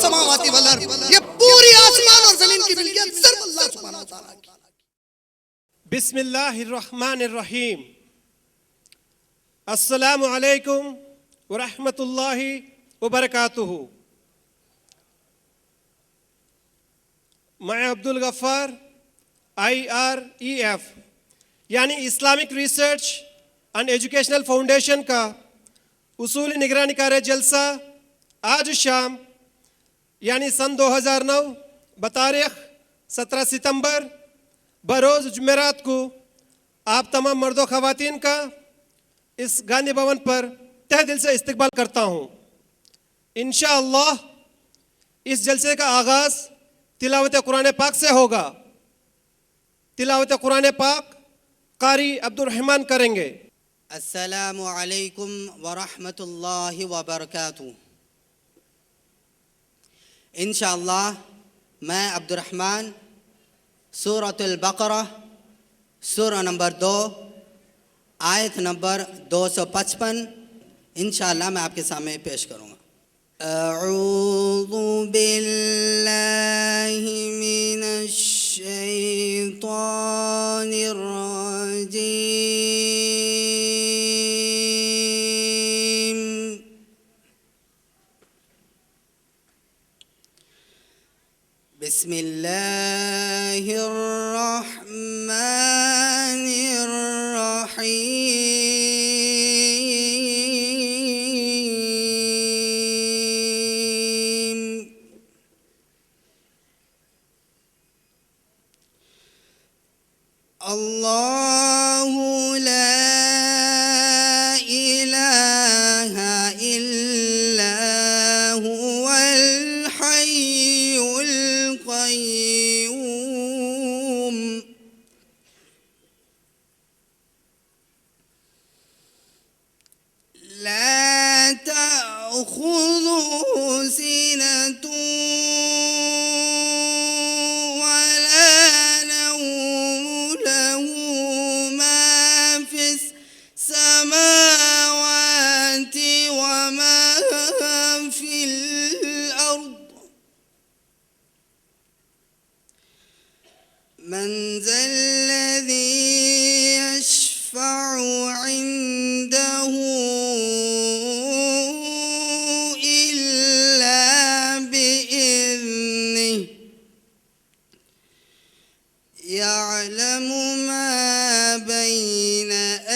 السماوات والارض، یہ پوری آسمان اور زمین کی ملکیت صرف اللہ سبحانہ وتعالیٰ کی۔ بسم اللہ الرحمن الرحیم۔ السلام علیکم ورحمۃ اللہ وبرکاتہ۔ میں عبدالغفار IREF یعنی Islamic research and educational foundation کا اصولی نگرانی کار جلسہ آج شام یعنی سن 2009 بتاریخ 17 ستمبر بروز جمعرات کو آپ تمام مرد و خواتین کا اس گاندھی بھون پر تہ دل سے استقبال کرتا ہوں۔ انشاءاللہ اس جلسے کا آغاز تلاوت قرآن پاک سے ہوگا۔ تلاوت قرآن پاک قاری عبدالرحمن کریں گے۔ السلام علیکم ورحمۃ اللہ وبرکاتہ۔ انشاءاللہ میں عبدالرحمن سورۃ البقرہ سورہ نمبر 2 آیت نمبر 255 انشاءاللہ میں آپ کے سامنے پیش کروں گا۔ اعوذ باللہ من الشیطان الرجیم۔ بسم اللہ الرحمن الرحیم۔ اللہ لا الہ الا هو الحی القیوم لا تأخذه سنة ولا نوم له ما في السماوات وما في الأرض من ذا الذي يشفع عنده إلا بإذنه يعلم ما بين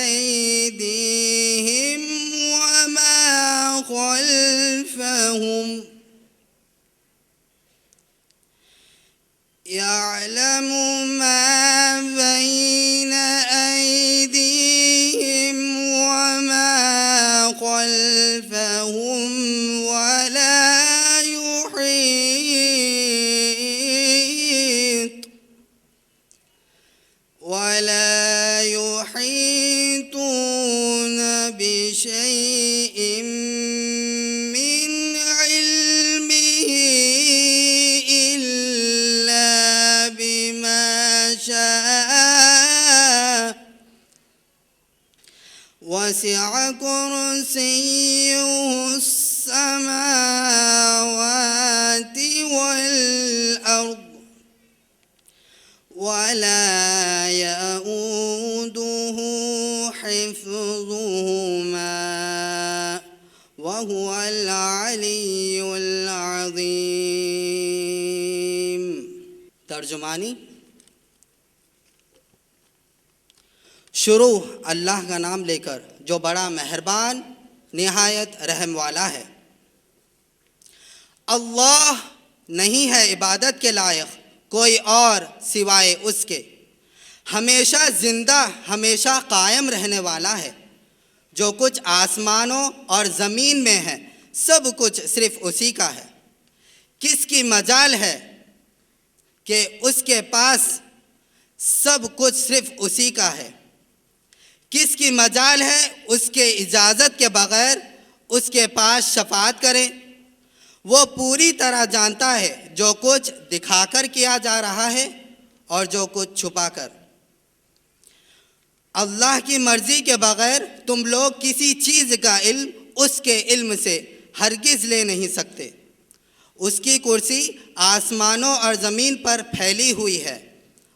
أيديهم وما خلفهم يعلم ما بين أيديهم وما خلفهم ولا يحيطون بشيء من علمه إلا بما شاء وسع كرسيه السماوات والأرض ولا يؤوده حفظهما وهو العلي العظيم۔ ترجمانی۔ شروع اللہ کا نام لے کر جو بڑا مہربان نہایت رحم والا ہے۔ اللہ نہیں ہے عبادت کے لائق کوئی اور سوائے اس کے، ہمیشہ زندہ ہمیشہ قائم رہنے والا ہے۔ جو کچھ آسمانوں اور زمین میں ہے سب کچھ صرف اسی کا ہے۔ کس کی مجال ہے کہ اس کے پاس سب کچھ صرف اسی کا ہے۔ کس کی مجال ہے اس کے اجازت کے بغیر اس کے پاس شفاعت کریں۔ وہ پوری طرح جانتا ہے جو کچھ دکھا کر کیا جا رہا ہے اور جو کچھ چھپا کر۔ اللہ کی مرضی کے بغیر تم لوگ کسی چیز کا علم اس کے علم سے ہرگز لے نہیں سکتے۔ اس کی کرسی آسمانوں اور زمین پر پھیلی ہوئی ہے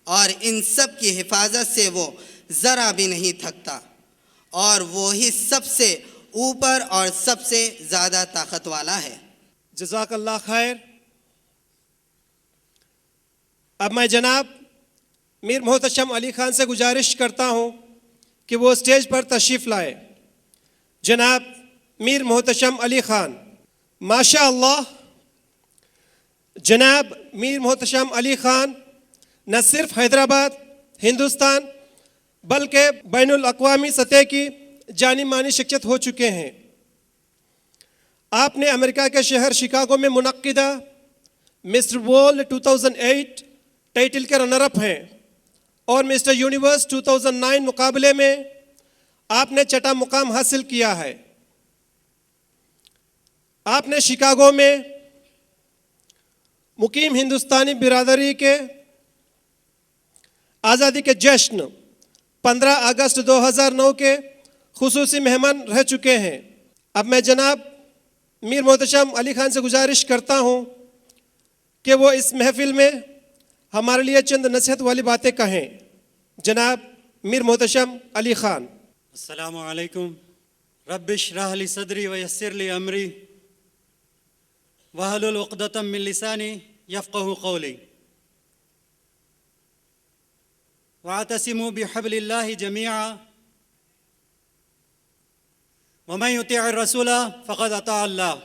اور ان سب کی حفاظت سے وہ ذرا بھی نہیں تھکتا، اور وہی سب سے اوپر اور سب سے زیادہ طاقت والا ہے۔ جزاک اللہ خیر۔ اب میں جناب میر محتشم علی خان سے گزارش کرتا ہوں کہ وہ اسٹیج پر تشریف لائے۔ جناب میر محتشم علی خان۔ ماشاء اللہ، جناب میر محتشم علی خان نہ صرف حیدرآباد، ہندوستان، بلکہ بین الاقوامی سطح کی جانی مانی شخصیت ہو چکے ہیں۔ آپ نے امریکہ کے شہر شکاگو میں منعقدہ مسٹر ورلڈ 2008 ٹائٹل کے رنر اپ ہیں، اور مسٹر یونیورس 2009 مقابلے میں آپ نے چھٹا مقام حاصل کیا ہے۔ آپ نے شکاگو میں مقیم ہندوستانی برادری کے آزادی کے جشن 15 اگست 2009 کے خصوصی مہمان رہ چکے ہیں۔ اب میں جناب میر محتشم علی خان سے گزارش کرتا ہوں کہ وہ اس محفل میں ہمارے لیے چند نصیحت والی باتیں کہیں۔ جناب میر محتشم علی خان۔ السلام علیکم۔ رب اشرح لی صدری ویسر لی امری واحلل عقدۃ من لسانی یفقهوا قولی واعتصموا بحبل اللہ جميعا ومن يطع الرسول فقد اطاع اللہ۔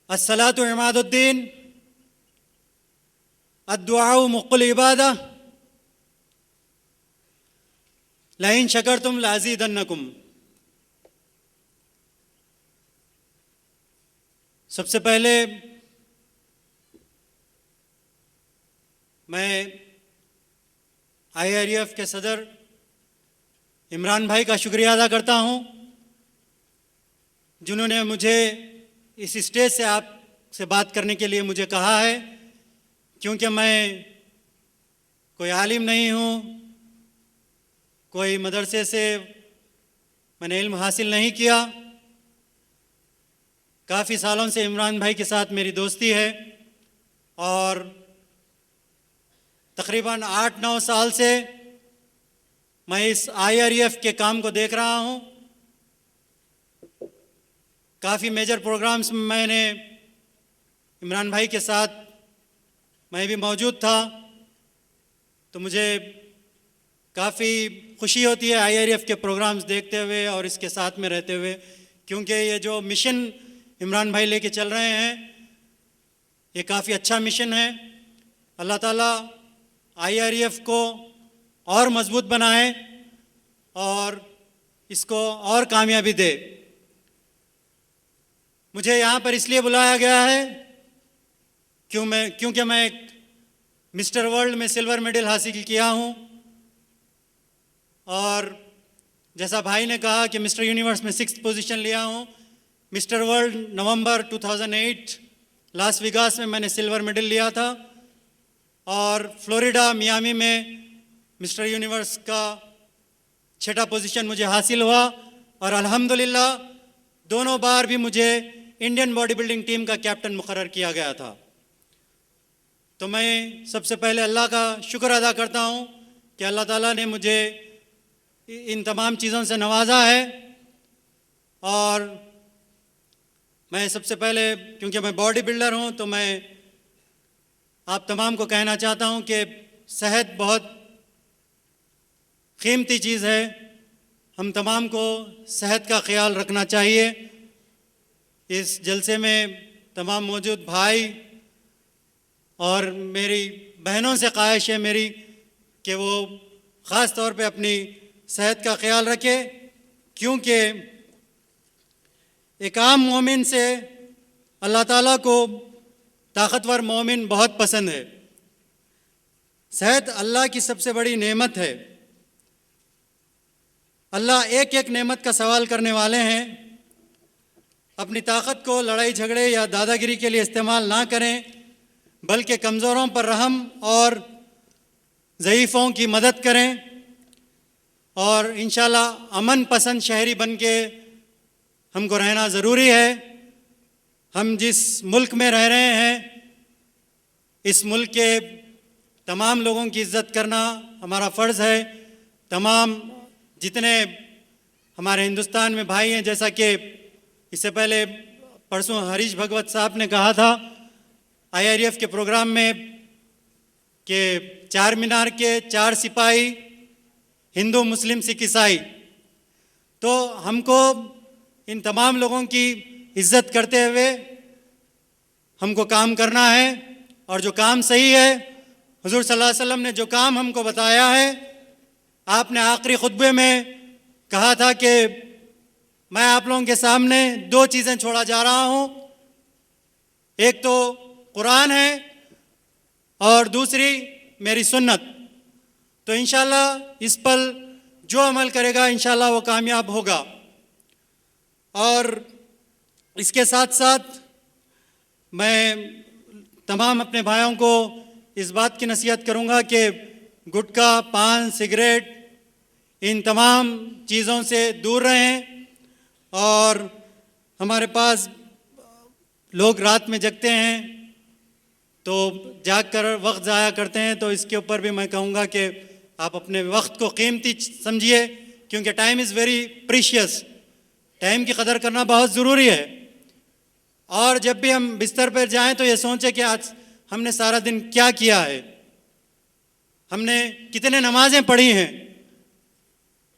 الصلاة عماد الدین، الدعاء مخ العبادہ، لئن شکرتم لازیدنکم۔ سب سے پہلے میں IREF کے صدر عمران بھائی کا شکریہ ادا کرتا ہوں، جنہوں نے مجھے اس اسٹیج سے آپ سے بات کرنے کے لیے مجھے کہا ہے، کیونکہ میں کوئی عالم نہیں ہوں، کوئی مدرسے سے میں نے علم حاصل نہیں کیا۔ کافی سالوں سے عمران بھائی کے ساتھ میری دوستی ہے، اور تقریباً 8-9 سال سے میں اس IREF کے کام کو دیکھ رہا ہوں۔ کافی میجر پروگرامز میں میں نے عمران بھائی کے ساتھ میں بھی موجود تھا، تو مجھے کافی خوشی ہوتی ہے IREF کے پروگرامز دیکھتے ہوئے اور اس کے ساتھ میں رہتے ہوئے، کیونکہ یہ جو مشن عمران بھائی لے کے چل رہے ہیں یہ کافی اچھا مشن ہے۔ اللہ تعالیٰ IREF کو اور مضبوط بنائے اور اس کو اور کامیابی دے۔ مجھے یہاں پر اس لیے بلایا گیا ہے کیونکہ میں ایک مسٹر ورلڈ میں سلور میڈل حاصل کیا ہوں، اور جیسا بھائی نے کہا کہ مسٹر یونیورس میں 6th پوزیشن لیا ہوں۔ مسٹر ورلڈ نومبر 2008 لاس ویگاس میں نے سلور میڈل لیا تھا، اور فلوریڈا میامی میں مسٹر یونیورس کا 6واں پوزیشن مجھے حاصل ہوا، اور الحمدللہ دونوں بار بھی مجھے انڈین باڈی بلڈنگ ٹیم کا کیپٹن مقرر کیا گیا تھا۔ تو میں سب سے پہلے اللہ کا شکر ادا کرتا ہوں کہ اللہ تعالیٰ نے مجھے ان تمام چیزوں سے نوازا ہے، اور میں سب سے پہلے کیونکہ میں باڈی بلڈر ہوں تو میں آپ تمام کو کہنا چاہتا ہوں کہ صحت بہت قیمتی چیز ہے، ہم تمام کو صحت کا خیال رکھنا چاہیے۔ اس جلسے میں تمام موجود بھائی اور میری بہنوں سے خواہش ہے میری کہ وہ خاص طور پہ اپنی صحت کا خیال رکھے، کیونکہ ایک عام مومن سے اللہ تعالیٰ کو طاقتور مومن بہت پسند ہے۔ صحت اللہ کی سب سے بڑی نعمت ہے۔ اللہ ایک ایک نعمت کا سوال کرنے والے ہیں۔ اپنی طاقت کو لڑائی جھگڑے یا دادا گیری کے لیے استعمال نہ کریں، بلکہ کمزوروں پر رحم اور ضعیفوں کی مدد کریں، اور انشاءاللہ امن پسند شہری بن کے ہم کو رہنا ضروری ہے. ہم جس ملک میں رہ رہے ہیں اس ملک کے تمام لوگوں کی عزت کرنا ہمارا فرض ہے. تمام جتنے ہمارے ہندوستان میں بھائی ہیں، جیسا کہ اس سے پہلے پرسوں ہریش بھگوت صاحب نے کہا تھا IRF کے پروگرام میں کہ چار مینار کے 4 سپاہی ہندو، مسلم، سکھ، عیسائی. تو ہم کو ان تمام لوگوں کی عزت کرتے ہوئے ہم کو کام کرنا ہے. اور جو کام صحیح ہے، حضور صلی اللہ علیہ وسلم نے جو کام ہم کو بتایا ہے، آپ نے آخری خطبے میں کہا تھا کہ میں آپ لوگوں کے سامنے 2 چیزیں چھوڑا جا رہا ہوں. ایک تو قرآن ہے اور دوسری میری سنت. تو انشاءاللہ اس پر جو عمل کرے گا انشاءاللہ وہ کامیاب ہوگا. اور اس کے ساتھ ساتھ میں تمام اپنے بھائیوں کو اس بات کی نصیحت کروں گا کہ گٹکا، پان، سگریٹ، ان تمام چیزوں سے دور رہیں. اور ہمارے پاس لوگ رات میں جگتے ہیں تو جاگ کر وقت ضائع کرتے ہیں، تو اس کے اوپر بھی میں کہوں گا کہ آپ اپنے وقت کو قیمتی سمجھیے، کیونکہ time is very precious. Time کی قدر کرنا بہت ضروری ہے. اور جب بھی ہم بستر پر جائیں تو یہ سوچیں کہ آج ہم نے سارا دن کیا کیا ہے، ہم نے کتنے نمازیں پڑھی ہیں،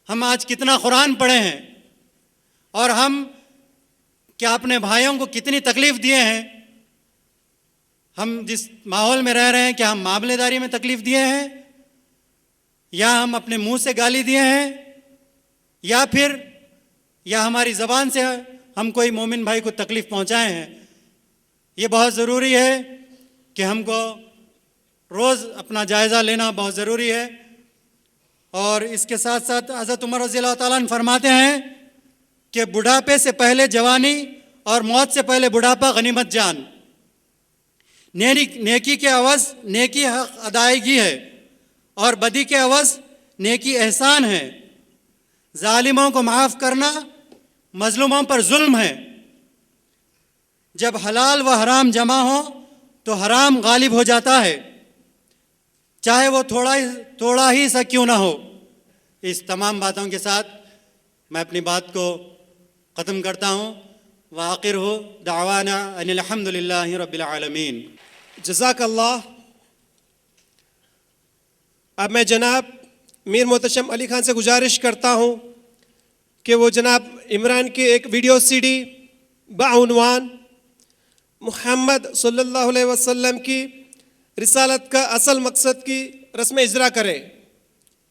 ہم آج کتنا قرآن پڑھے ہیں، اور ہم کیا اپنے بھائیوں کو کتنی تکلیف دیے ہیں. ہم جس ماحول میں رہ رہے ہیں کیا ہم معاملے داری میں تکلیف دیے ہیں، یا ہم اپنے منہ سے گالی دیے ہیں، یا ہماری زبان سے ہم کوئی مومن بھائی کو تکلیف پہنچائے ہیں. یہ بہت ضروری ہے کہ ہم کو روز اپنا جائزہ لینا بہت ضروری ہے. اور اس کے ساتھ ساتھ حضرت عمر رضی اللہ تعالیٰ عنہ فرماتے ہیں کہ بڑھاپے سے پہلے جوانی اور موت سے پہلے بڑھاپا غنیمت جان. نیکی کے عوض نیکی حق ادائیگی ہے، اور بدی کے عوض نیکی احسان ہے. ظالموں کو معاف کرنا مظلوموں پر ظلم ہے. جب حلال و حرام جمع ہو تو حرام غالب ہو جاتا ہے، چاہے وہ تھوڑا ہی سا کیوں نہ ہو. اس تمام باتوں کے ساتھ میں اپنی بات کو ختم کرتا ہوں. وآخر دعوانا ان الحمد للہ رب العالمین. جزاک اللہ. اب میں جناب میر محتشم علی خان سے گزارش کرتا ہوں کہ وہ جناب عمران کی ایک ویڈیو CD بعنوان محمد صلی اللہ علیہ وسلم کی رسالت کا اصل مقصد کی رسم اجرا کرے.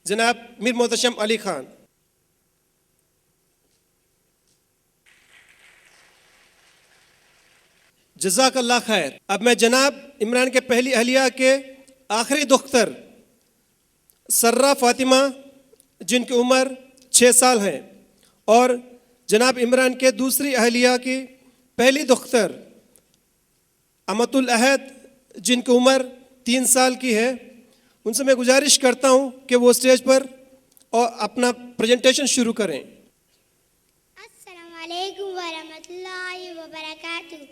جناب میر محتشم علی خان. جزاک اللہ خیر. اب میں جناب عمران کے پہلی اہلیہ کے آخری دختر سرہ فاطمہ جن کی عمر 6 سال ہے، اور جناب عمران کے دوسری اہلیہ کی پہلی دختر امت العہد جن کی عمر 3 سال کی ہے، ان سے میں گزارش کرتا ہوں کہ وہ اسٹیج پر اور اپنا پریزنٹیشن شروع کریں. السلام علیکم ورحمۃ اللہ وبرکاتہ.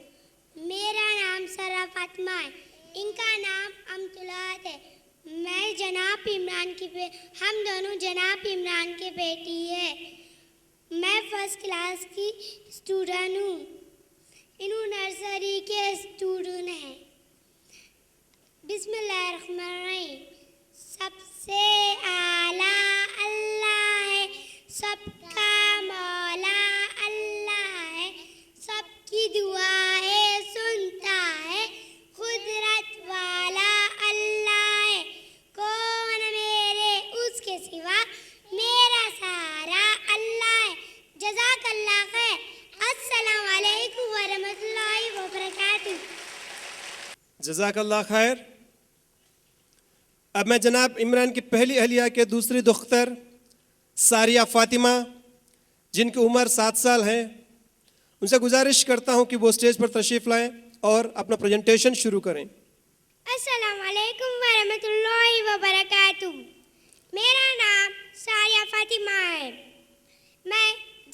میرا نام سرہ فاطمہ ہے، ان کا نام امت العہد ہے. میں جناب عمران کی ہم دونوں جناب عمران کی بیٹی ہے. میں فرسٹ کلاس کی اسٹوڈنٹ ہوں، انہوں نرسری کے اسٹوڈنٹ ہیں. بسم اللہ الرحمن الرحیم. سب سے اعلیٰ اللہ ہے، سب کا مولا اللہ ہے، سب کی دعائیں سنتا ہے، قدرت والا اللہ ہے. کون میرے اس کے سوا، میرا سارا اللہ ہے. جزاک اللہ خیر. السلام علیکم ورحمۃ اللہ وبرکاتہ. جزاک اللہ خیر. اب میں جناب عمران کی پہلی اہلیہ کے دوسری دختر ساریہ فاطمہ جن کی عمر 7 سال ہے، ان سے گزارش کرتا ہوں کہ وہ اسٹیج پر تشریف لائیں اور اپنا پریزنٹیشن شروع کریں. السلام علیکم ورحمۃ اللہ وبرکاتہ. میرا نام ساریہ فاطمہ ہے. میں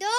2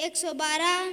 112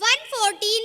114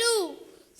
2,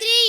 3,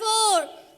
4,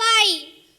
5,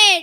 8,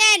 10,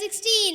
16,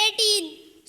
18,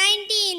19,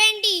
20,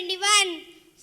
21,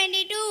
22,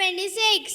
26,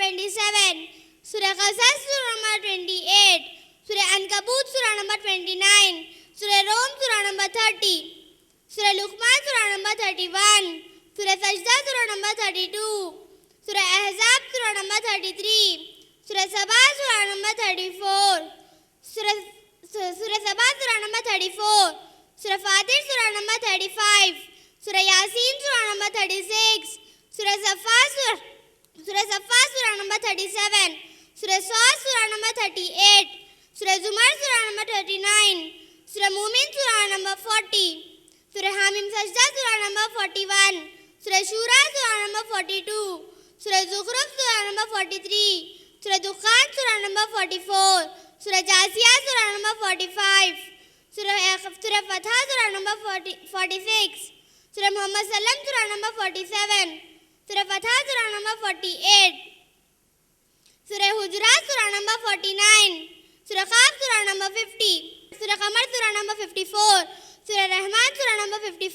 27, Surah Qasas, Surah number 28. Surah Ankabut, Surah number 29. Surah Rom, Surah number 30. Surah Luqman, Surah number 31. Surah Sajda, Surah number 32. Surah Ahzab, Surah number 33. Surah Sabah, Surah number 34. Surah Sabah, Surah number 34. Surah Fatir, Surah number 35. Surah Yasin, Surah number 36. Surah Safa, Surah number 37. Surah Sad, Surah number 38. Surah Zumar, Surah number 39. Surah Mumin, Surah number 40. Surah Hamim Sajda, Surah number 41. Surah Shura, Surah number 42. Surah Zukhruf, Surah number 43. Surah Dukhan, Surah number 44. Surah Jasiyah, Surah number 45. Surah Fatah, Surah number 46. Surah Muhammad Sallam, Surah number 47. Surah Fatah, Surah number 48. Surah Hujurat, Surah number 49. Surah Qaf, Surah number 50. Surah Qamar, Surah number 54. Surah Rahman, Surah number 55.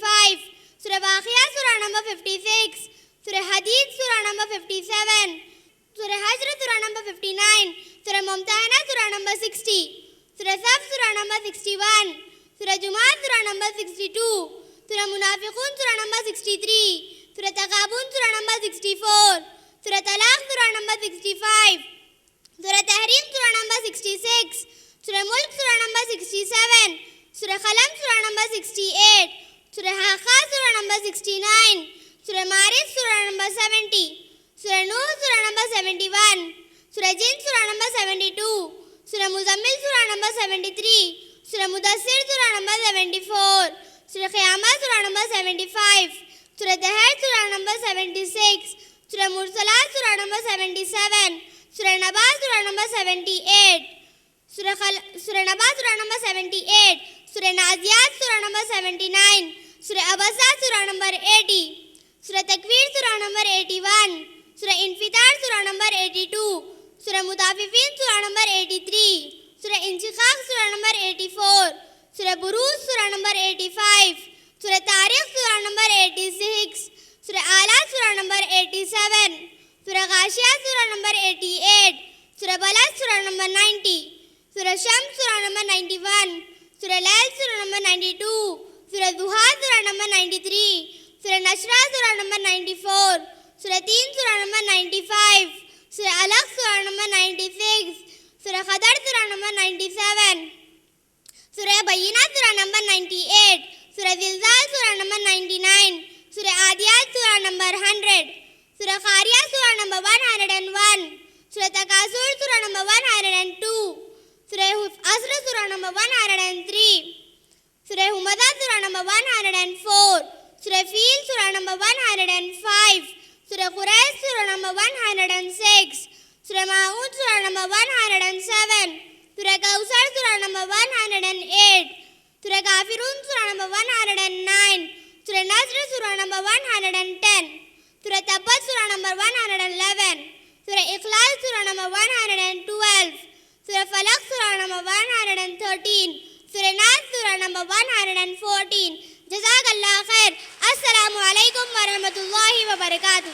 Surah Waqiyah, Surah number 56. Surah Hadid, Surah number 57. Surah Hajr, Surah number 59. Surah Mumtahana, Surah number 60. Surah Saf, Surah number 61. Surah Jumu'ah, Surah number 62. Surah Munafiqun, Surah number 63. Surah Taqabun, Surah number 64. Surah Talaq, Surah number 65. Surah Tahrim, Surah number 66. Surah Mulk, Surah number 67. Surah Qalam, Surah number 68. Surah Haqqa, Surah number 69. Surah Ma'arij, Surah number 70. Surah Nur, Surah number 71. Surah Jinn, Surah number 72. Surah Muzammil, Surah number 73. Surah Mudassir, Surah number 74. Surah Qiyamah, Surah number 75. Surah Dahar, Surah number 76. Surah Mursalat, Surah number 77. Surah Naba, Surah number 78. Surah Naba, Surah number 78. Surah Naziyat, Surah number 79. Surah Abasa, Surah number 80. Surah Takwir, Surah number 81. Surah Infitar, Surah number 82. Surah Mutafifin, Surah number 83. Surah Inshiqaq, Surah number 84. Surah Buruj, Surah number 85. Surah Tariq, Surah number 86. Surah Ala, Surah number 87. Surah Ghashiyah, Surah number 88. Surah Balad, Surah number 90. Surah Shams, Surah number 91. Surah Lail, Surah number 92. Surah Duha, Surah number 93. Surah Nashra, Surah number 94. Surah Teen, Surah number 95. Surah Alaq, Surah number 96. Surah Qadar, Surah number 97. Surah Bayyinat, Surah number 98. Surah Zilzal, Surah number 99. Surah Adiyat, Surah number 100. Surah Qariyah, Surah number 101. Surah Takasur, Surah number 102. Surah Asr, Surah number 103. Surah Humadah, Surah number 104. Surah Fil, Surah number 105. Surah Quraysh, Surah number 106. Surah Ma'un, Surah number 107. Surah Kawsar, Surah number 108. Surah Kafirun, Surah number 109. Surah Nasr, Surah number 110. Surah Tabbat, Surah number 111. Surah Ikhlas, Surah number 112. Surah Falaq, Surah number 113. Surah Nas, Surah number 114. Jazakallah khair. Assalamu alaikum wa rahmatullahi wa barakatuh.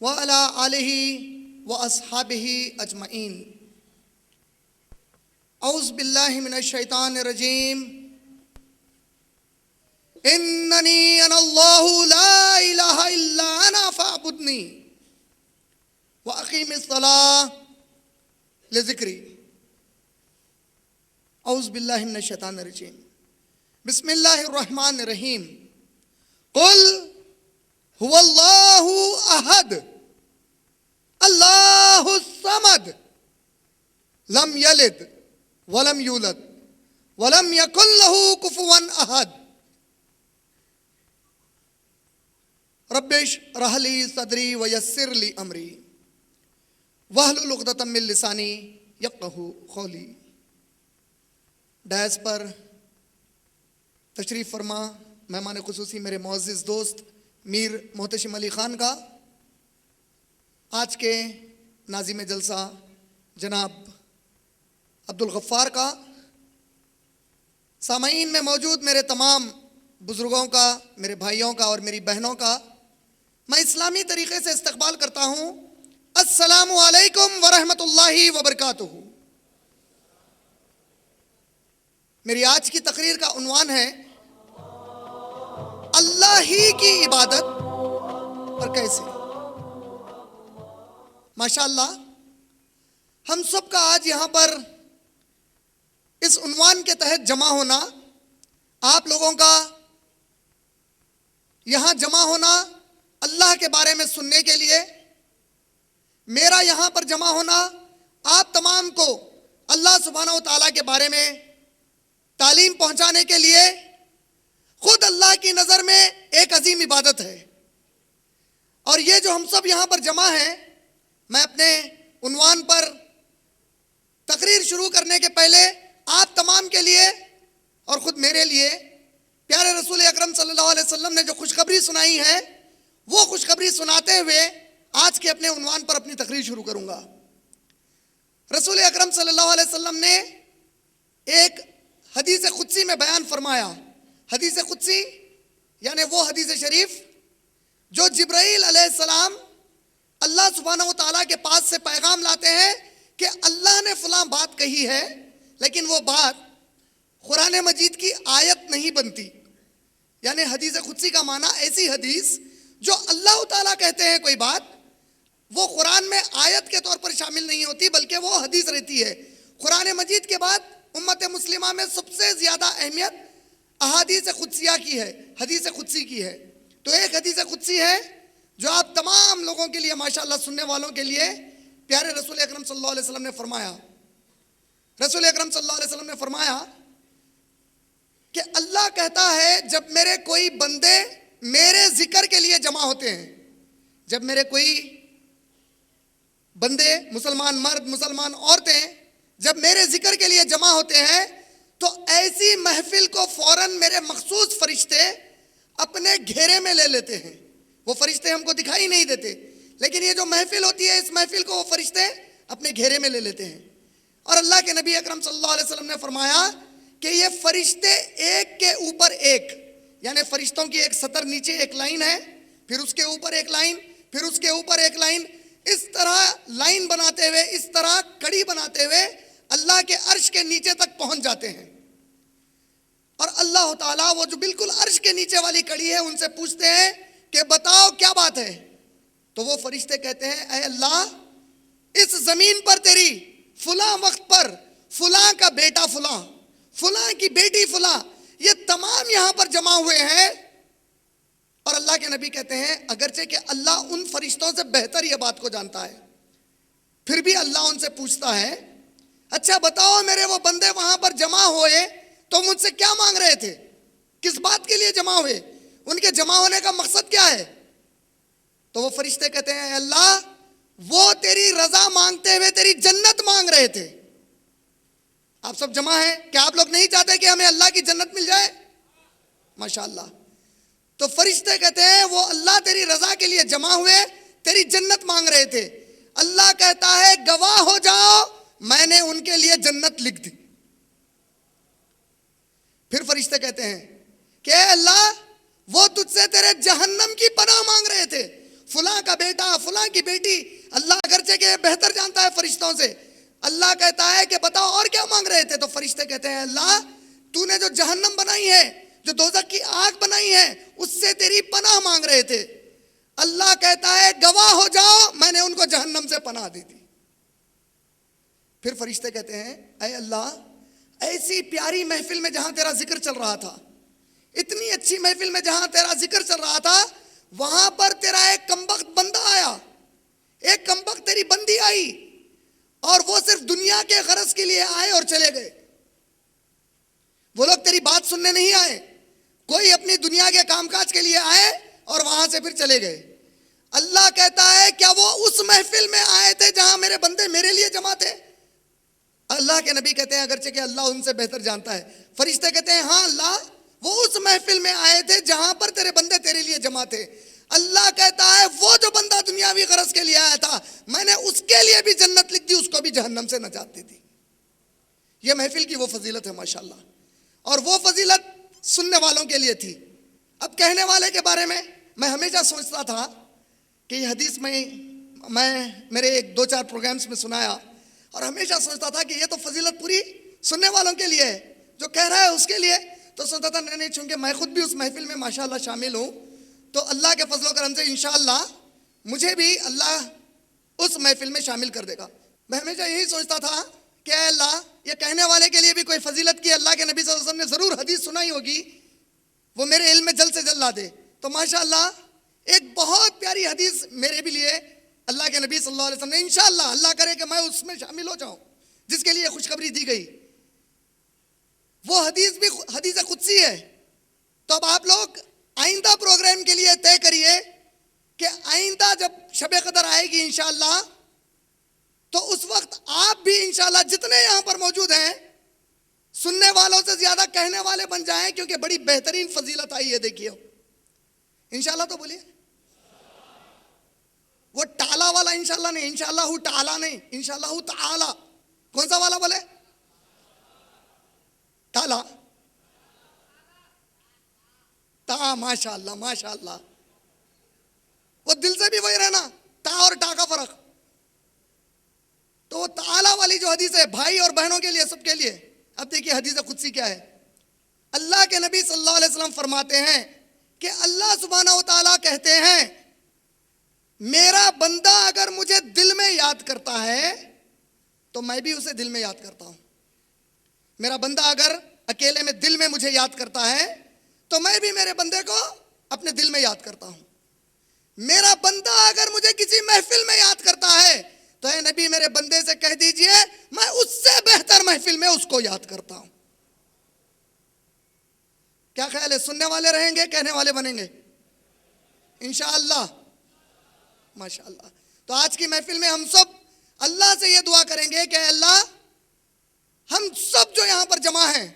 وعلى آله وأصحابه أجمعين. أعوذ بالله من الشيطان الرجيم. إنني أنا الله لا إله إلا أنا فاعبدني وأقيم الصلاة لذكري. أعوذ بالله من الشيطان الرجيم. بسم الله الرحمن الرحيم. قل هو الله أحد الله الصمد لم يلد ولم يولد ولم يكن له كفوا أحد. رب اشرح لي صدري ويسر لي أمري واحلل عقدة من لساني يفقهوا قولي. ڈائس پر تشریف فرما مہمان خصوصی میرے معزز دوست میر محتشم علی خان کا، آج کے ناظم جلسہ جناب عبدالغفار کا، سامعین میں موجود میرے تمام بزرگوں کا، میرے بھائیوں کا اور میری بہنوں کا میں اسلامی طریقے سے استقبال کرتا ہوں. السلام علیکم ورحمۃ اللہ وبرکاتہ. میری آج کی تقریر کا عنوان ہے اللہ ہی کی عبادت اور کیسے. ماشاءاللہ ہم سب کا آج یہاں پر اس عنوان کے تحت جمع ہونا، آپ لوگوں کا یہاں جمع ہونا اللہ کے بارے میں سننے کے لیے، میرا یہاں پر جمع ہونا آپ تمام کو اللہ سبحانہ و تعالیٰ کے بارے میں تعلیم پہنچانے کے لیے خود اللہ کی نظر میں ایک عظیم عبادت ہے. اور یہ جو ہم سب یہاں پر جمع ہیں، میں اپنے عنوان پر تقریر شروع کرنے کے پہلے آپ تمام کے لیے اور خود میرے لیے پیارے رسول اکرم صلی اللہ علیہ وسلم نے جو خوشخبری سنائی ہے وہ خوشخبری سناتے ہوئے آج کے اپنے عنوان پر اپنی تقریر شروع کروں گا. رسول اکرم صلی اللہ علیہ وسلم نے ایک حدیث قدسی میں بیان فرمایا. حدیث قدسی یعنی وہ حدیث شریف جو جبرائیل علیہ السلام اللہ سبحانہ و تعالیٰ کے پاس سے پیغام لاتے ہیں کہ اللہ نے فلاں بات کہی ہے، لیکن وہ بات قرآن مجید کی آیت نہیں بنتی. یعنی حدیث قدسی کا معنی ایسی حدیث جو اللہ تعالیٰ کہتے ہیں کوئی بات، وہ قرآن میں آیت کے طور پر شامل نہیں ہوتی بلکہ وہ حدیث رہتی ہے. قرآن مجید کے بعد امت مسلمہ میں سب سے زیادہ اہمیت احادیث قدسیہ کی ہے، حدیث قدسی کی ہے. تو ایک حدیث قدسی ہے جو آپ تمام لوگوں کے لیے ماشاءاللہ سننے والوں کے لیے پیارے رسول اکرم صلی اللہ علیہ وسلم نے فرمایا. رسول اکرم صلی اللہ علیہ وسلم نے فرمایا کہ اللہ کہتا ہے جب میرے کوئی بندے میرے ذکر کے لیے جمع ہوتے ہیں، جب میرے کوئی بندے مسلمان مرد مسلمان عورتیں جب میرے ذکر کے لیے جمع ہوتے ہیں تو ایسی محفل کو فوراً میرے مخصوص فرشتے اپنے گھیرے میں لے لیتے ہیں. وہ فرشتے ہم کو دکھائی نہیں دیتے، لیکن یہ جو محفل ہوتی ہے اس محفل کو وہ فرشتے اپنے گھیرے میں لے لیتے ہیں. اور اللہ کے نبی اکرم صلی اللہ علیہ وسلم نے فرمایا کہ یہ فرشتے ایک کے اوپر ایک، یعنی فرشتوں کی ایک سطر نیچے ایک لائن ہے، پھر اس کے اوپر ایک لائن، پھر اس کے اوپر ایک لائن، اس طرح لائن بناتے ہوئے، اس طرح کڑی بناتے ہوئے اللہ کے عرش کے نیچے تک پہنچ جاتے ہیں. اور اللہ تعالیٰ وہ جو بالکل عرش کے نیچے والی کڑی ہے ان سے پوچھتے ہیں کہ بتاؤ کیا بات ہے. تو وہ فرشتے کہتے ہیں اے اللہ، اس زمین پر تیری فلاں وقت پر فلاں کا بیٹا فلاں، فلاں کی بیٹی فلاں، یہ تمام یہاں پر جمع ہوئے ہیں. اور اللہ کے نبی کہتے ہیں اگرچہ کہ اللہ ان فرشتوں سے بہتر یہ بات کو جانتا ہے، پھر بھی اللہ ان سے پوچھتا ہے اچھا بتاؤ میرے وہ بندے وہاں پر جمع ہوئے تو مجھ سے کیا مانگ رہے تھے، کس بات کے لیے جمع ہوئے، ان کے جمع ہونے کا مقصد کیا ہے. تو وہ فرشتے کہتے ہیں اے اللہ، وہ تیری رضا مانگتے ہوئے تیری جنت مانگ رہے تھے. آپ سب جمع ہیں، کیا آپ لوگ نہیں چاہتے کہ ہمیں اللہ کی جنت مل جائے؟ ماشاءاللہ. تو فرشتے کہتے ہیں وہ اللہ تیری رضا کے لیے جمع ہوئے، تیری جنت مانگ رہے تھے. اللہ کہتا ہے گواہ ہو جاؤ میں نے ان کے لیے جنت لکھ دی. پھر فرشتے کہتے ہیں کہ اے اللہ، وہ تجھ سے تیرے جہنم کی پناہ مانگ رہے تھے، فلاں کا بیٹا فلاں کی بیٹی. اللہ اگرچہ کہ بہتر جانتا ہے فرشتوں سے. اللہ کہتا ہے کہ بتاؤ اور کیا مانگ رہے تھے؟ تو فرشتے کہتے ہیں اللہ تو نے جو جہنم بنائی ہے, جو دوزخ کی آگ بنائی ہے, اس سے تیری پناہ مانگ رہے تھے. اللہ کہتا ہے گواہ ہو جاؤ میں نے ان کو جہنم سے پناہ دی تھی. پھر فرشتے کہتے ہیں اے اللہ ایسی پیاری محفل میں جہاں تیرا ذکر چل رہا تھا, اتنی اچھی محفل میں جہاں تیرا ذکر چل رہا تھا, وہاں پر تیرا ایک کمبخت بندہ آیا, ایک کمبخت تیری بندی آئی, اور وہ صرف دنیا کے غرض کے لیے آئے اور چلے گئے. وہ لوگ تیری بات سننے نہیں آئے, کوئی اپنی دنیا کے کام کاج کے لیے آئے اور وہاں سے پھر چلے گئے. اللہ کہتا ہے کیا وہ اس محفل میں آئے تھے جہاں میرے بندے میرے لیے جمع تھے؟ اللہ کے نبی کہتے ہیں اگرچہ کہ اللہ ان سے بہتر جانتا ہے. فرشتے کہتے ہیں ہاں اللہ وہ اس محفل میں آئے تھے جہاں پر تیرے بندے تیرے لیے جمع تھے. اللہ کہتا ہے وہ جو بندہ دنیاوی غرض کے لیے آیا تھا میں نے اس کے لیے بھی جنت لکھ دی, اس کو بھی جہنم سے نجات دی تھی. یہ محفل کی وہ فضیلت ہے ماشاءاللہ, اور وہ فضیلت سننے والوں کے لیے تھی. اب کہنے والے کے بارے میں ہمیشہ سوچتا تھا کہ یہ حدیث میں میرے ایک دو چار پروگرامز میں سنایا, اور ہمیشہ سوچتا تھا کہ یہ تو فضیلت پوری سننے والوں کے لیے ہے, جو کہہ رہا ہے اس کے لیے. تو سوچتا تھا نہیں چونکہ میں خود بھی اس محفل میں ماشاءاللہ شامل ہوں, تو اللہ کے فضل و کرم سے انشاءاللہ مجھے بھی اللہ اس محفل میں شامل کر دے گا. میں ہمیشہ یہی سوچتا تھا کہ اے اللہ یہ کہنے والے کے لیے بھی کوئی فضیلت کی اللہ کے نبی صلی اللہ علیہ وسلم نے ضرور حدیث سنائی ہوگی, وہ میرے علم میں جلد سے جلد لا دے. تو ماشاءاللہ ایک بہت پیاری حدیث میرے بھی لیے اللہ کے نبی صلی اللہ علیہ وسلم نے, انشاءاللہ اللہ کرے کہ میں اس میں شامل ہو جاؤں جس کے لیے خوشخبری دی گئی. وہ حدیث بھی حدیث قدسی ہے. تو اب آپ لوگ آئندہ پروگرام کے لیے طے کریے کہ آئندہ جب شب قدر آئے گی انشاءاللہ, تو اس وقت آپ بھی انشاءاللہ جتنے یہاں پر موجود ہیں سننے والوں سے زیادہ کہنے والے بن جائیں, کیونکہ بڑی بہترین فضیلت آئی ہے. دیکھیے انشاءاللہ تو بولیے, وہ ٹالا والا انشاءاللہ نہیں, انشاءاللہ ٹالا نہیں, انشاءاللہ تعالی. کون سا والا بولے؟ ٹالا تا. ماشاءاللہ ماشاءاللہ, وہ دل سے بھی وہی رہنا, تا اور ٹا کا فرق. تو وہ تعالی والی جو حدیث ہے بھائی اور بہنوں کے لیے, سب کے لیے. اب دیکھیے حدیث قدسی کیا ہے. اللہ کے نبی صلی اللہ علیہ وسلم فرماتے ہیں کہ اللہ سبحانہ و تعالیٰ کہتے ہیں میرا بندہ اگر مجھے دل میں یاد کرتا ہے تو میں بھی اسے دل میں یاد کرتا ہوں. میرا بندہ اگر اکیلے میں دل میں مجھے یاد کرتا ہے تو میں بھی میرے بندے کو اپنے دل میں یاد کرتا ہوں. میرا بندہ اگر مجھے کسی محفل میں یاد کرتا ہے تو اے نبی میرے بندے سے کہہ دیجئے میں اس سے بہتر محفل میں اس کو یاد کرتا ہوں. کیا خیال ہے, سننے والے رہیں گے کہنے والے بنیں گے انشاءاللہ ماشاءاللہ. تو آج کی محفل میں ہم سب اللہ سے یہ دعا کریں گے کہ اے اللہ ہم سب جو یہاں پر جمع ہیں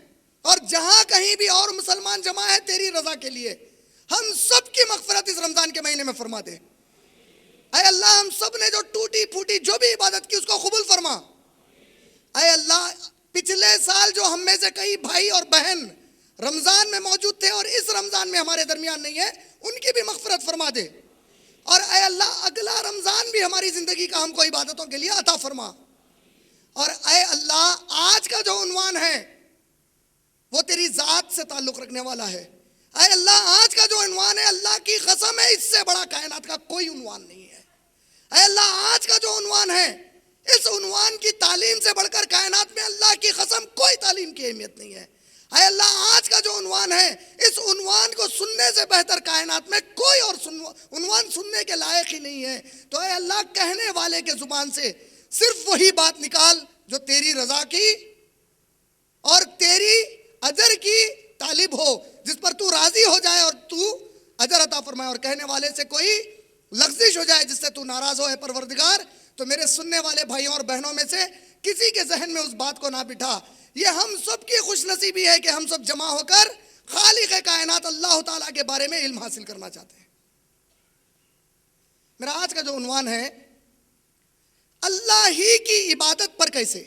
اور جہاں کہیں بھی اور مسلمان جمع ہیں تیری رضا کے لیے, ہم سب کی مغفرت اس رمضان کے مہینے میں فرما دے. اے اللہ ہم سب نے جو ٹوٹی پھوٹی جو بھی عبادت کی اس کو قبول فرما. اے اللہ پچھلے سال جو ہم میں سے کئی بھائی اور بہن رمضان میں موجود تھے اور اس رمضان میں ہمارے درمیان نہیں ہے, ان کی بھی مغفرت فرما دے. اور اے اللہ اگلا رمضان بھی ہماری زندگی کا ہم کو عبادتوں کے لیے عطا فرما. اور اے اللہ آج کا جو عنوان ہے وہ تیری ذات سے تعلق رکھنے والا ہے. اے اللہ آج کا جو عنوان ہے اللہ کی قسم ہے اس سے بڑا کائنات کا کوئی عنوان نہیں ہے. اے اللہ آج کا جو عنوان ہے اس عنوان کی تعلیم سے بڑھ کر کائنات میں اللہ کی قسم کوئی تعلیم کی اہمیت نہیں ہے. اے اللہ آج کا جو عنوان ہے اس عنوان کو سننے سے بہتر کائنات میں کوئی اور عنوان سننے کے لائق ہی نہیں ہے. تو اے اللہ کہنے والے کے زبان سے صرف وہی بات نکال جو تیری رضا کی اور تیری اجر کی طالب ہو, جس پر تو راضی ہو جائے اور تو اجر عطا فرمائے. اور کہنے والے سے کوئی لغزش ہو جائے جس سے تو ناراض ہو اے پروردگار, تو میرے سننے والے بھائیوں اور بہنوں میں سے کسی کے ذہن میں اس بات کو نہ بٹھا. یہ ہم سب کی خوش نصیبی ہے کہ ہم سب جمع ہو کر خالق کائنات اللہ تعالیٰ کے بارے میں علم حاصل کرنا چاہتے ہیں. میرا آج کا جو عنوان ہے اللہ ہی کی عبادت پر کیسے.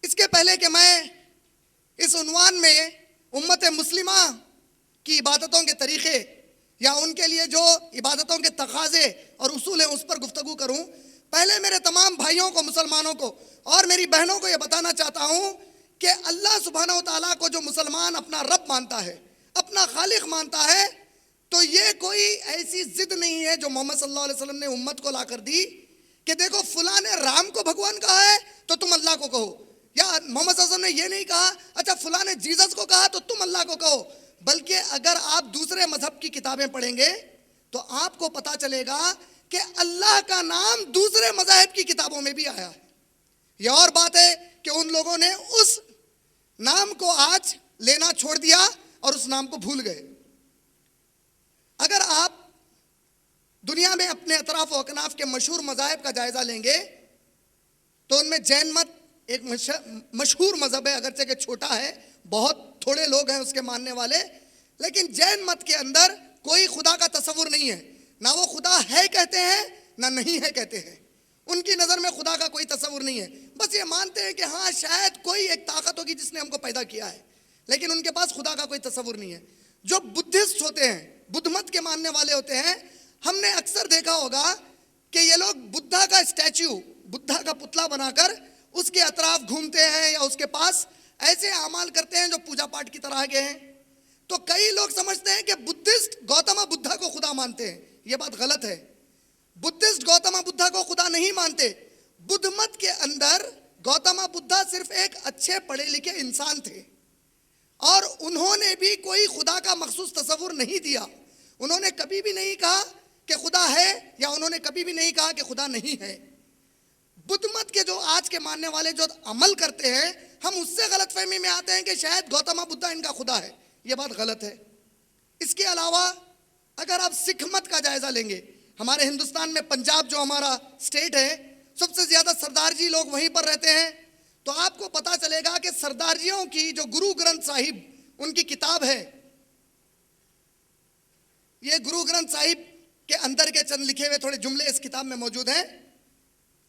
اس کے پہلے کہ میں اس عنوان میں امت مسلمہ کی عبادتوں کے طریقے یا ان کے لیے جو عبادتوں کے تقاضے اور اصول ہیں اس پر گفتگو کروں، پہلے میرے تمام بھائیوں کو، مسلمانوں کو اور میری بہنوں کو یہ بتانا چاہتا ہوں کہ اللہ سبحانہ و تعالیٰ کو جو مسلمان اپنا رب مانتا ہے، اپنا خالق مانتا ہے، تو یہ کوئی ایسی ضد نہیں ہے جو محمد صلی اللہ علیہ وسلم نے امت کو لا کر دی کہ دیکھو فلاں نے رام کو بھگوان کہا ہے تو تم اللہ کو کہو، یا محمد صلی اللہ علیہ وسلم نے یہ نہیں کہا اچھا فلاں نے جیزس کو کہا تو تم اللہ کو کہو. بلکہ اگر آپ دوسرے مذہب کی کتابیں پڑھیں گے تو آپ کو پتا چلے گا کہ اللہ کا نام دوسرے مذاہب کی کتابوں میں بھی آیا ہے. یہ اور بات ہے کہ ان لوگوں نے اس نام کو آج لینا چھوڑ دیا اور اس نام کو بھول گئے. اگر آپ دنیا میں اپنے اطراف و اکناف کے مشہور مذاہب کا جائزہ لیں گے تو ان میں جین مت ایک مشہور مذہب ہے، اگرچہ کہ چھوٹا ہے، بہت تھوڑے لوگ ہیں اس کے ماننے والے، لیکن جین مت کے اندر کوئی خدا کا تصور نہیں ہے. نہ وہ خدا ہے کہتے ہیں نہ نہیں ہے کہتے ہیں. ان کی نظر میں خدا کا کوئی تصور نہیں ہے. بس یہ مانتے ہیں کہ ہاں شاید کوئی ایک طاقت ہوگی جس نے ہم کو پیدا کیا ہے، لیکن ان کے پاس خدا کا کوئی تصور نہیں ہے. جو بدھسٹ ہوتے ہیں، بدھ مت کے ماننے والے ہوتے ہیں، ہم نے اکثر دیکھا ہوگا کہ یہ لوگ بدھا کا اسٹیچو، بدھا کا پتلا بنا کر اس کے اطراف گھومتے ہیں یا اس کے پاس ایسے اعمال کرتے ہیں جو پوجا پاٹ کی طرح کے ہیں. تو کئی لوگ سمجھتے ہیں کہ بدھسٹ گوتما بدھا کو خدا مانتے ہیں. یہ بات غلط ہے. بدھسٹ گوتما بدھا کو خدا نہیں مانتے. بدھ مت کے اندر گوتما بدھا صرف ایک اچھے پڑھے لکھے انسان تھے اور انہوں نے بھی کوئی خدا کا مخصوص تصور نہیں دیا. انہوں نے کبھی بھی نہیں کہا کہ خدا ہے یا انہوں نے کبھی بھی نہیں کہا کہ خدا نہیں ہے. بدھ مت کے جو آج کے ماننے والے جو عمل کرتے ہیں، ہم اس سے غلط فہمی میں آتے ہیں کہ شاید گوتما بدھا ان کا خدا ہے. یہ بات غلط ہے. اس کے علاوہ اگر آپ سکھ مت کا جائزہ لیں گے، ہمارے ہندوستان میں پنجاب جو ہمارا اسٹیٹ ہے، سب سے زیادہ سردار جی لوگ وہیں پر رہتے ہیں. تو آپ کو پتا چلے گا کہ سردار جیوں کی جو گرو گرنتھ صاحب ان کی کتاب ہے، یہ گرو گرنتھ صاحب کے اندر کے چند لکھے ہوئے تھوڑے جملے اس کتاب میں موجود ہیں.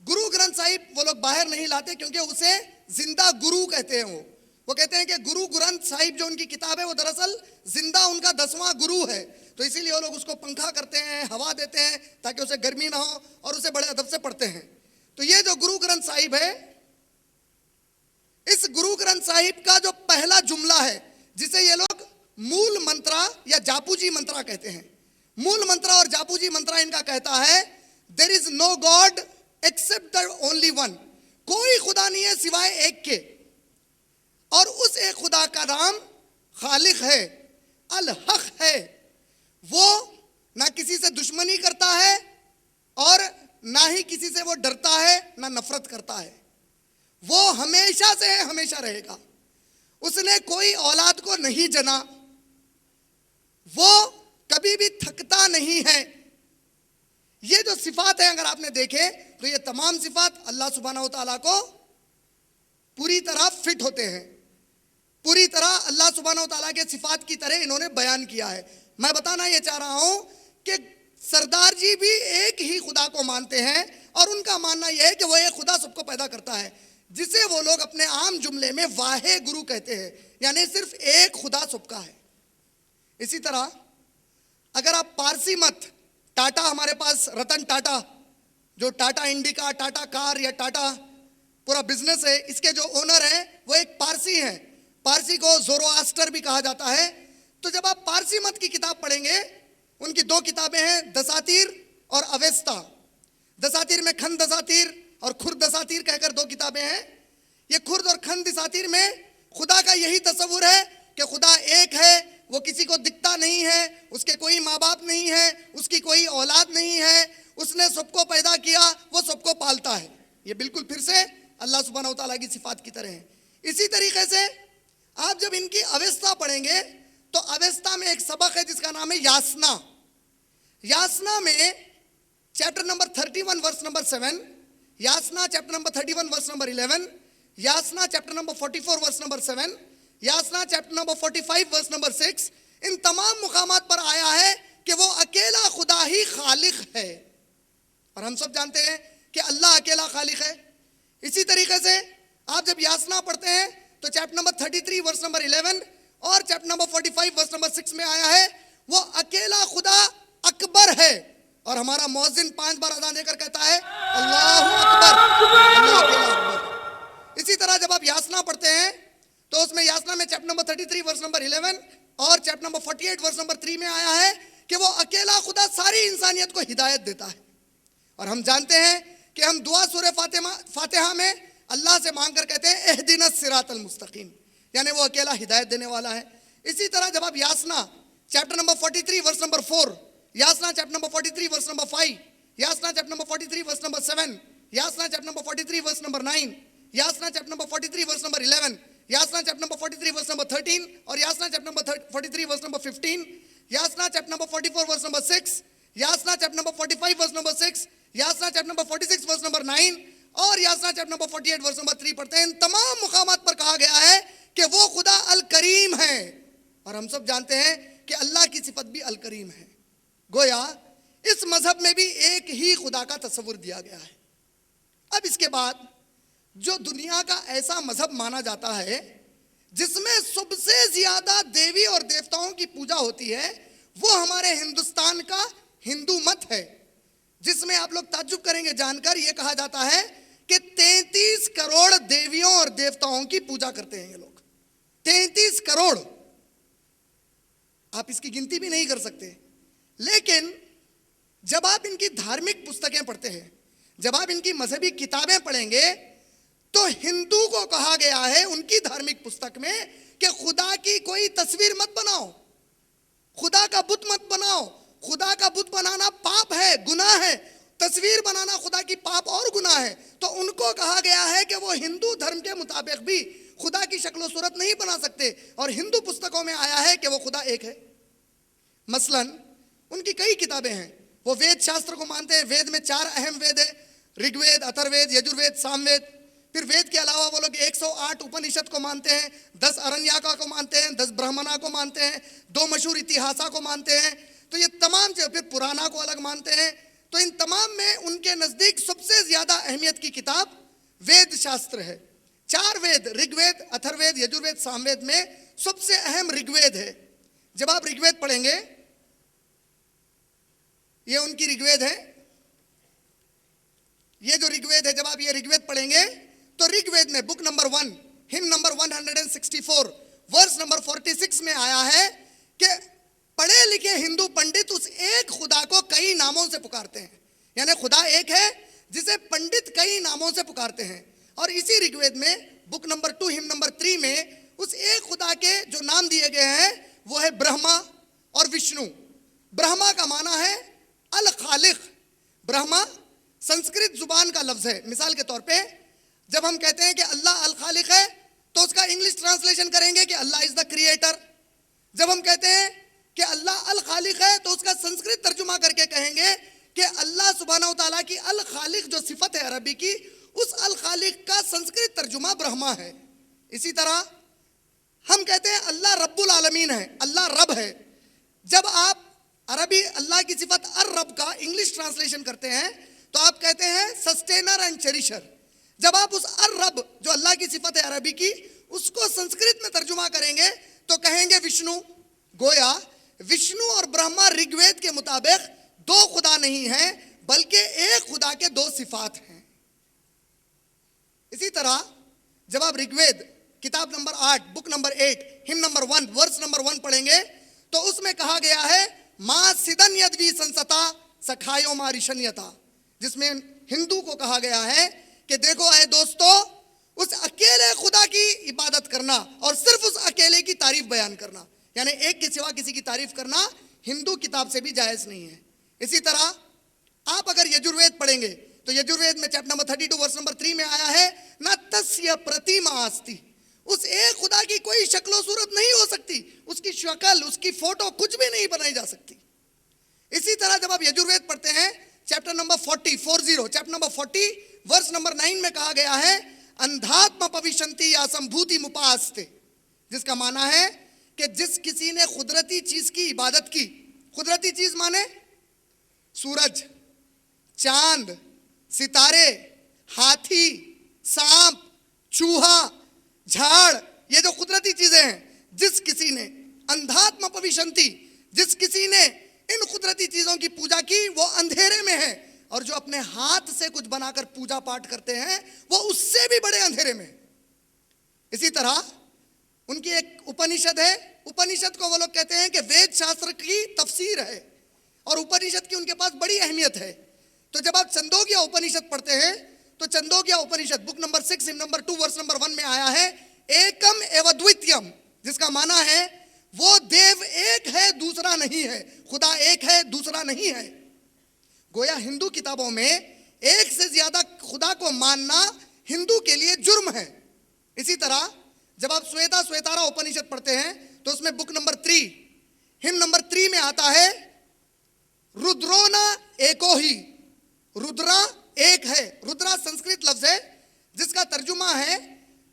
گرو گرنتھ صاحب وہ لوگ باہر نہیں لاتے کیونکہ اسے زندہ گرو کہتے ہیں. وہ کہتے ہیں کہ گرو گرنتھ صاحب جو ان کی کتاب ہے وہ دراصل زندہ ان کا 10واں گرو ہے. تو اسی لیے وہ لوگ اس کو پنکھا کرتے ہیں، ہوا دیتے ہیں تاکہ اسے گرمی نہ ہو اور اسے بڑے ادب سے پڑھتے ہیں. تو یہ جو گرو گرنتھ صاحب ہے، اس گرو گرنتھ صاحب کا جو پہلا جملہ ہے جسے یہ لوگ مول منترا یا جاپو جی منترا کہتے ہیں، مول منترا اور جاپو جی منترا ان کا کہتا ہے there is no God except the only one. کوئی خدا نہیں ہے سوائے ایک کے، اور اس ایک خدا کا نام خالق ہے، الحق ہے. وہ نہ کسی سے دشمنی کرتا ہے اور نہ ہی کسی سے وہ ڈرتا ہے، نہ نفرت کرتا ہے. وہ ہمیشہ سے ہے، ہمیشہ رہے گا. اس نے کوئی اولاد کو نہیں جنا، وہ کبھی بھی تھکتا نہیں ہے. یہ جو صفات ہیں اگر آپ نے دیکھے تو یہ تمام صفات اللہ سبحانہ و تعالیٰ کو پوری طرح فٹ ہوتے ہیں. پوری طرح اللہ سبحانہ و تعالیٰ کے صفات کی طرح انہوں نے بیان کیا ہے. میں بتانا یہ چاہ رہا ہوں کہ سردار جی بھی ایک ہی خدا کو مانتے ہیں اور ان کا ماننا یہ ہے کہ وہ ایک خدا سب کو پیدا کرتا ہے، جسے وہ لوگ اپنے عام جملے میں واحے گرو کہتے ہیں، یعنی صرف ایک خدا سب کا ہے. اسی طرح اگر آپ پارسی مت، ٹاٹا، ہمارے پاس رتن ٹاٹا جو ٹاٹا انڈیکا، ٹاٹا کار یا ٹاٹا پورا بزنس ہے، اس کے جو اونر ہیں وہ ایک پارسی ہیں. پارسی کو زورو بھی کہا جاتا ہے. تو جب آپ پارسی مت کی کتاب پڑھیں گے، ان کی 2 کتابیں ہیں، دساتیر اور اویستا. دساتیر میں کھند دساتیر اور کھرد دساتیر کہہ کر 2 کتابیں ہیں. یہ کھرد اور کھند دساتیر میں خدا کا یہی تصور ہے کہ خدا ایک ہے، وہ کسی کو دکھتا نہیں ہے، اس کے کوئی ماں باپ نہیں ہے، اس کی کوئی اولاد نہیں ہے، اس نے سب کو پیدا کیا، وہ سب کو پالتا ہے. یہ بالکل پھر سے اللہ سبحانہ و تعالیٰ کی صفات کی طرح ہیں. اسی طریقے سے آپ جب ان کی اویستا پڑھیں گے تو اویستا میں ایک سبق ہے جس کا نام ہے یاسنا. یاسنا میں chapter number 31 verse number 7، Yasna chapter number 31 verse number 11، Yasna chapter number 44 verse number 7، Yasna chapter number 45 verse number 6، ان تمام مقامات پر آیا ہے کہ وہ اکیلا خدا ہی خالق ہے. اور ہم سب جانتے ہیں کہ اللہ اکیلا خالق ہے. اسی طریقے سے آپ جب یاسنا پڑھتے ہیں تو چیپٹر نمبر 33 ورس نمبر 11 اور چیپٹر نمبر 45 ورس نمبر 6 میں آیا ہے وہ اکیلا خدا اکبر ہے. اور ہمارا مؤذن 5 بار اذان دے کر کہتا ہے اللہ اکبر, اللہ اکیلا اکبر. اسی طرح جب آپ یاسنا پڑھتے ہیں تو اس میں یاسنا میں چیپٹر نمبر 33 ورس نمبر 11 اور چیپٹر نمبر 48 ورس نمبر 3 میں آیا ہے کہ وہ اکیلا خدا ساری انسانیت کو ہدایت دیتا ہے. اور ہم جانتے ہیں کہ ہم دعا سورہ فاتحہ میں اللہ سے مانگ کر کہتے ہیں اہدنا الصراط المستقیم, یعنی وہ اکیلا ہدایت دینے والا ہے. اسی طرح جب آپ Yasna chapter number 43 verse number 4, Yasna chapter number 43 verse number 5, Yasna chapter number 43 verse number 7, Yasna chapter number 43 verse number 9, Yasna chapter number 43 verse number 11, Yasna chapter number 43 verse number 13 اور Yasna chapter number 43 verse number 15, Yasna chapter number 44 verse number 6, Yasna chapter number 45 verse number 6, Yasna chapter number 46 ورس number 9 اور Yasna chapter number 48 verse number 3 پڑھتے ہیں. ان تمام مقامات پر کہا گیا ہے کہ وہ خدا الکریم ہے. اور ہم سب جانتے ہیں کہ اللہ کی صفت بھی الکریم ہے. گویا اس مذہب میں بھی ایک ہی خدا کا تصور دیا گیا ہے. اب اس کے بعد جو دنیا کا ایسا مذہب مانا جاتا ہے جس میں سب سے زیادہ دیوی اور دیوتاؤں کی پوجا ہوتی ہے, وہ ہمارے ہندوستان کا ہندو مت ہے, جس میں آپ لوگ تعجب کریں گے جان کر یہ کہا جاتا ہے کہ 33 کروڑ دیویوں اور دیوتاؤں کی پوجا کرتے ہیں یہ لوگ. 33 کروڑ, آپ اس کی گنتی بھی نہیں کر سکتے. لیکن جب آپ ان کی دھارمک پستکیں پڑھتے ہیں, جب آپ ان کی مذہبی کتابیں پڑھیں گے, تو ہندو کو کہا گیا ہے ان کی دھارمک پستک میں کہ خدا کی کوئی تصویر مت بناؤ, خدا کا بت مت بناؤ. خدا کا بت بنانا پاپ ہے, گناہ ہے. تصویر بنانا خدا کی پاپ اور گناہ ہے. تو ان کو کہا گیا ہے کہ وہ ہندو دھرم کے مطابق بھی خدا کی شکل و صورت نہیں بنا سکتے. اور ہندو پستکوں میں آیا ہے کہ وہ خدا ایک ہے. مثلا ان کی کئی کتابیں ہیں, وہ وید شاستر کو مانتے ہیں. وید میں 4 اہم وید ہیں, رگ وید, اتھر وید, یجر وید, سام وید. پھر وید کے علاوہ وہ لوگ 108 اپنشد کو مانتے ہیں, 10 ارنیاکا کو مانتے ہیں, 10 برہمنا کو مانتے ہیں, 2 مشہور اتہاسا کو مانتے ہیں. تو یہ تمام چیزیں, پھر پرانا کو الگ مانتے ہیں. تو ان تمام میں ان کے نزدیک سب سے زیادہ اہمیت کی کتاب وید شاستر ہے. 4 وید, رگ وید, اتھر وید, یجر وید, سام وید میں سب سے اہم رگ وید ہے. جب آپ رگ وید پڑھیں گے, یہ ان کی رگ وید ہے, یہ جو رگ وید ہے, جب آپ یہ رگ وید پڑھیں گے تو رگ وید میں بک نمبر 1 ہم نمبر 164 ورس نمبر 46 میں آیا ہے کہ پڑھے لکھے ہندو پنڈت اس ایک خدا کو کئی ناموں سے پکارتے ہیں. یعنی خدا ایک ہے جسے پنڈت کئی ناموں سے پکارتے ہیں. اور اسی رگ وید میں بک نمبر 2 ہم نمبر 3 میں اس ایک خدا کے جو نام دیے گئے ہیں وہ ہے برہما اور وشنو. برہما کا معنی ہے الخالق. برہما سنسکرت زبان کا لفظ ہے. مثال کے طور پہ جب ہم کہتے ہیں کہ اللہ الخالق ہے تو اس کا انگلش ٹرانسلیشن کریں گے کہ اللہ از دا کریٹر. جب ہم کہتے ہیں کہ اللہ الخالق ہے تو اس کا سنسکرت ترجمہ کر کے کہیں گے کہ اللہ سبحانہ و تعالیٰ کی الخالق جو صفت ہے عربی کی, اس الخالق کا سنسکرت ترجمہ برہما ہے. اسی طرح ہم کہتے ہیں اللہ رب العالمین ہے, اللہ رب ہے. جب آپ عربی اللہ کی صفت الرب کا انگلش ٹرانسلیشن کرتے ہیں تو آپ کہتے ہیں سسٹینر اینڈ چیریشر. جب آپ اس الرب جو اللہ کی صفت ہے عربی کی, اس کو سنسکرت میں ترجمہ کریں گے تو کہیں گے وشنو. گویا وشنو اور برہما رگ وید کے مطابق 2 خدا نہیں ہیں بلکہ ایک خدا کے 2 صفات ہیں. اسی طرح جب آپ رگ وید کتاب نمبر 8 بک نمبر 8 ہم نمبر 1 ورس نمبر 1 پڑھیں گے تو اس میں کہا گیا ہے ماں سدن یدوی سنستا سکھایو ماں رشنیتا, جس میں ہندو کو کہا گیا ہے کہ دیکھو اے دوستو, اس اکیلے خدا کی عبادت کرنا اور صرف اس اکیلے کی تعریف بیان کرنا, یعنی ایک کے سوا کسی کی تعریف کرنا ہندو کتاب سے بھی جائز نہیں ہے. اسی طرح آپ اگر یجروید پڑھیں گے تو یجروید میں چیپٹر نمبر 32 ورس نمبر 3 میں آیا ہے نہ تسیہ پرتیما آستی, اس ایک خدا کی کوئی شکل و صورت نہیں ہو سکتی, اس کی شکل, اس کی فوٹو کچھ بھی نہیں بنائی جا سکتی. اسی طرح جب آپ یجروید پڑھتے ہیں chapter number 40 chapter number 40 verse number 9 میں کہا گیا ہے اندھاتما پویشنتی یا سمبھوتی مپاستے, جس کا معنی ہے کہ جس کسی نے قدرتی چیز کی عبادت کی. قدرتی چیز مانے سورج, چاند, ستارے, ہاتھی, سانپ, چوہا, جھاڑ, یہ جو قدرتی چیزیں ہیں, جس کسی نے اندھاتما پویشنتی, جس کسی وہ اندھیرے میں ہے، اور جو اپنے ہاتھ سے کچھ بنا کر پوجا پاٹ کرتے ہیں وہ اس سے بھی بڑے اندھیرے میں. اسی طرح ان کی ایک اپنشد ہے، اپنشد کو وہ لوگ کہتے ہیں کہ وید شاستر کی تفسیر ہے، اور اپنشد کی ان کے پاس بڑی اہمیت ہے. تو جب آپ چندوگیا اپنشد پڑھتے ہیں تو Chandogya Upanishad book number 6 number 2 verse number 1 میں آیا ہے ایکم ایودویتیم، جس کا معنی ہے وہ دیو ایک ہے دوسرا نہیں ہے، خدا ایک ہے دوسرا نہیں ہے. گویا ہندو کتابوں میں ایک سے زیادہ خدا کو ماننا ہندو کے لیے جرم ہے. اسی طرح جب آپ سویتا سویتارا اپنشد پڑھتے ہیں تو اس میں بک نمبر 3 ہم نمبر 3 میں آتا ہے رودرونا ایکو ہی، رودرا ایک ہے. رودرا سنسکرت لفظ ہے جس کا ترجمہ ہے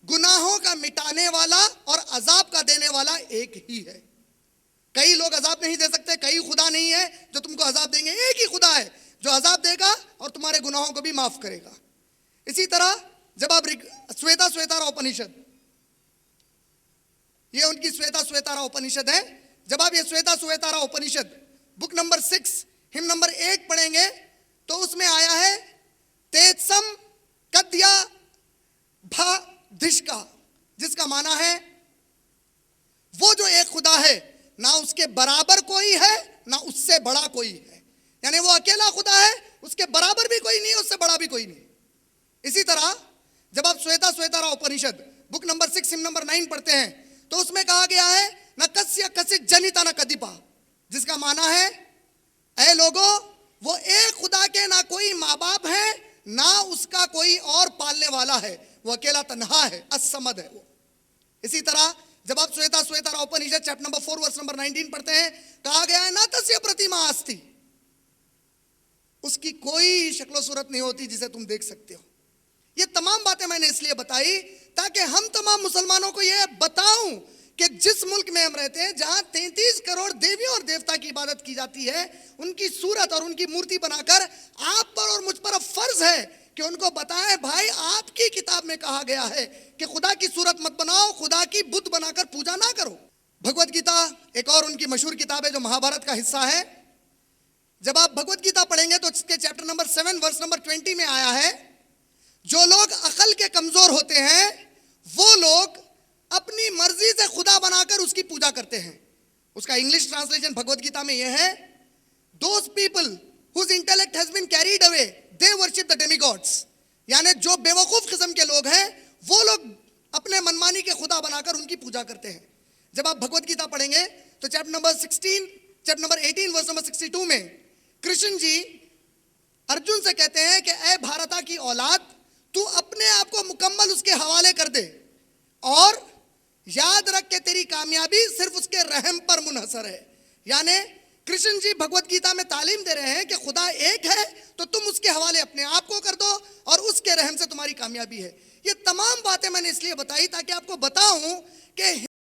گناہوں کا مٹانے والا اور عذاب کا دینے والا ایک ہی ہے. کئی لوگ عذاب نہیں دے سکتے، کئی خدا نہیں ہے جو تم کو عذاب دیں گے، ایک ہی خدا ہے جو عذاب دے گا اور تمہارے گناہوں کو بھی معاف کرے گا. اسی طرح جب آپ سویتا سویتارا اپنشد، یہ ان کی سویتا سویتارا اپنشد ہے، جب آپ یہ سویتا سویتارا اپنشد بک نمبر 6 ہم نمبر 1 پڑھیں گے تو اس میں آیا ہے تیتسم کدیا بھا دھشکا، جس کا معنی ہے وہ جو ایک خدا ہے نہ اس کے برابر کوئی ہے نہ اس سے بڑا کوئی ہے. یعنی وہ اکیلا خدا ہے، اس کے برابر بھی کوئی نہیں ہے، اس سے بڑا بھی کوئی نہیں. اسی طرح جب آپ سویتا سویتارا اپنشد بک نمبر 6 ہم نمبر 9 پڑھتے ہیں تو اس میں کہا گیا ہے نہ کسیا کسک جنیتا نہ کدیپا، جس کا معنی ہے اے لوگو وہ ایک خدا کے نہ کوئی ماں باپ ہیں نہ اس کا کوئی اور پالنے والا ہے، وہ اکیلا تنہا ہے، الصمد ہے وہ. اسی طرح جب آپ Shveta Shvetashvatara Upanishad chapter number 4 verse number 19 پڑھتے ہیں کہا گیا ہے نہ تسیہ پرتیما آستی، اس کی کوئی شکل و صورت نہیں ہوتی جسے تم دیکھ سکتے ہو. یہ تمام باتیں میں نے اس لیے بتائی تاکہ ہم تمام مسلمانوں کو یہ بتاؤں کہ جس ملک میں ہم رہتے ہیں جہاں 33 کروڑ دیویوں اور دیوتا کی عبادت کی جاتی ہے، ان کی صورت اور ان کی مورتی بنا کر آپ پر اور مجھ پر اب فرض ہے کہ ان کو بتائیں بھائی آپ کی کتاب میں کہا گیا ہے کہ خدا کی صورت مت بناؤ، خدا کی بت بنا کر پوجا نہ کرو. بھگوت گیتا ایک اور ان کی مشہور کتاب ہے جو مہابھارت کا حصہ ہے. جب آپ بھگوت گیتا پڑھیں گے تو اس کے چیپٹر نمبر 7 ورس نمبر 20 میں آیا ہے جو لوگ عقل کے کمزور ہوتے ہیں وہ لوگ اپنی مرضی سے خدا بنا کر اس کی پوجا کرتے ہیں. اس کا انگلش ٹرانسلیشن بھگوت گیتا میں یہ ہے those people whose intellect has been carried away they worship the demigods. یعنی جو بیوقوف قسم کے لوگ ہیں وہ لوگ اپنے منمانی کے خدا بنا کر ان کی پوجا کرتے ہیں. جب آپ بھگوت گیتا پڑھیں گے تو چیپٹر نمبر 18 ورس نمبر 62 میں کرشن جی ارجن سے کہتے ہیں کہ اے بھارتا کی اولاد تو اپنے آپ کو مکمل اس کے حوالے کر دے اور یاد رکھ کہ تیری کامیابی صرف اس کے رحم پر منحصر ہے. یعنی کرشن جی بھگوت گیتا میں تعلیم دے رہے ہیں کہ خدا ایک ہے تو تم اس کے حوالے اپنے آپ کو کر دو اور اس کے رحم سے تمہاری کامیابی ہے. یہ تمام باتیں میں نے اس لیے بتائی تاکہ آپ کو بتاؤں کہ